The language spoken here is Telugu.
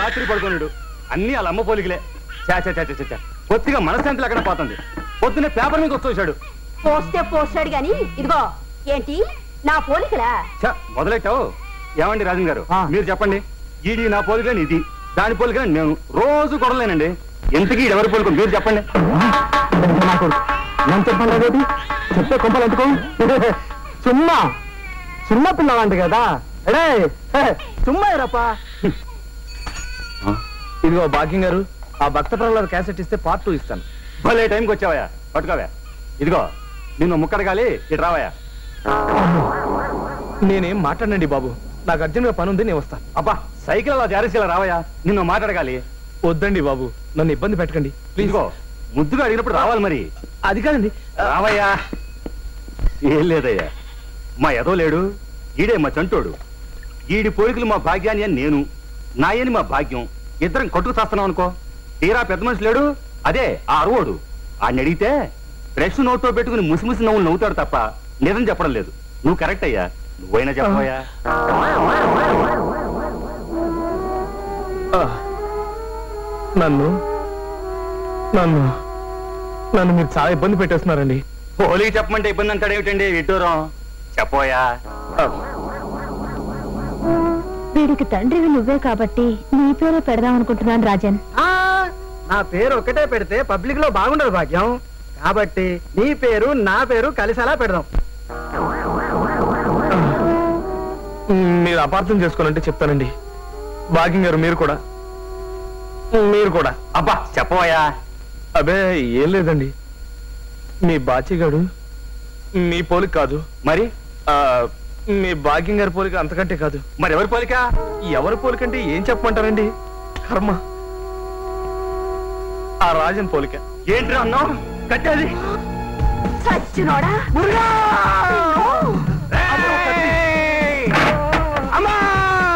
రాత్రి పడుకున్నాడు. అన్ని వాళ్ళ అమ్మ పోలికలే. చా కొద్దిగా మనశ్శాంతి అక్కడ పోతుంది. పొద్దున్నే పేపర్ మీద వచ్చేసాడు. పోస్తాడు గాని ఇదిగో ఏంటి నా పోలికలా? మొదలెట్టావు. ఏమండి రాజన్ గారు, మీరు చెప్పండి. ఈడి నా పోలికని ఇది, దాని పోలికని నేను. రోజు కొడలేనండి. ఎంతకీ ఎవరి పోలిక మీరు చెప్పండి. నేను చెప్పండి అదేంటి చెప్తే కొంపలు ఎందుకో. చిన్న పిల్లవాంటి కదా. అడే చుమ్మా రప్పా. ఇదిగో భాగ్యం గారు, ఆ భక్త ప్రహ్లాద క్యాసెట్ ఇస్తే పార్ట్ 2 ఇస్తాను. భలే టైంకి వచ్చావయ్యా. పట్టుకోవా. ఇదిగో నిన్ను ముక్కడగాలి. ఇటు రావయ్యా. నేనేం మాట్లాడండి బాబు, నాకు అర్జెంట్ గా పని ఉంది, నేను వస్తాను. అబ్బా సైకిల్ అలా జారేసేలా రావయ్యా. నిన్ను మాట్లాడగాలి. వద్దండి బాబు, నన్ను ఇబ్బంది పెట్టకండి ప్లీజ్. ఇదిగో ముద్దుగా అడిగినప్పుడు రావాలి. మరి అది కాదండి. రావయ్యా. ఏం లేదయ్యా, మా ఎదో లేడు. ఈడే మా చంటోడు. ఈడి పోలికలు మా భాగ్యాన్ని అని నేను, నాయని మా భాగ్యం. ఇద్దరం కొట్టుకు చేస్తున్నాం అనుకో. తీరా పెద్ద మనిషి లేడు, అదే ఆ అరువోడు. ఆయన అడిగితే బ్రష్ నోట్లో పెట్టుకుని ముసిముసి నవ్వులు నవ్వుతాడు తప్ప నిజం చెప్పడం లేదు. నువ్వు కరెక్ట్ అయ్యా. నువ్వైనా చెప్పవయ్యా. నన్ను నన్ను నన్ను మీరు చాలా ఇబ్బంది పెట్టేస్తున్నారండి. పోలీకి చెప్పమంటే ఇబ్బంది అంటాడు ఏమిటండి విడ్డూరం. చెప్పోయా. వీడికి తండ్రివి నువ్వే కాబట్టి నీ పేరే పెడదాం అనుకుంటున్నాను రాజన్. నా పేరు ఒకటే పెడితే పబ్లిక్ లో బాగుండదు భాగ్యం. కాబట్టి నీ పేరు నా పేరు కలిసేలా పెడదాం. మీరు అపార్థం చేసుకోనంటే చెప్తానండి. భాగ్యం గారు మీరు కూడా. అబ్బా చెప్పవయ్యా. అబే ఏం లేదండి, మీ బాచిగాడు మీ పోలిక కాదు. మరి మీ భాగ్యం గారి పోలిక అంతకంటే కాదు. మరి ఎవరి పోలిక? ఎవరి పోలికంటే ఏం చెప్పమంటారండి? కర్మ, ఆ రాజన్ పోలిక. ఏంటి అన్నావు? కట్టేది సచ్చినోడా.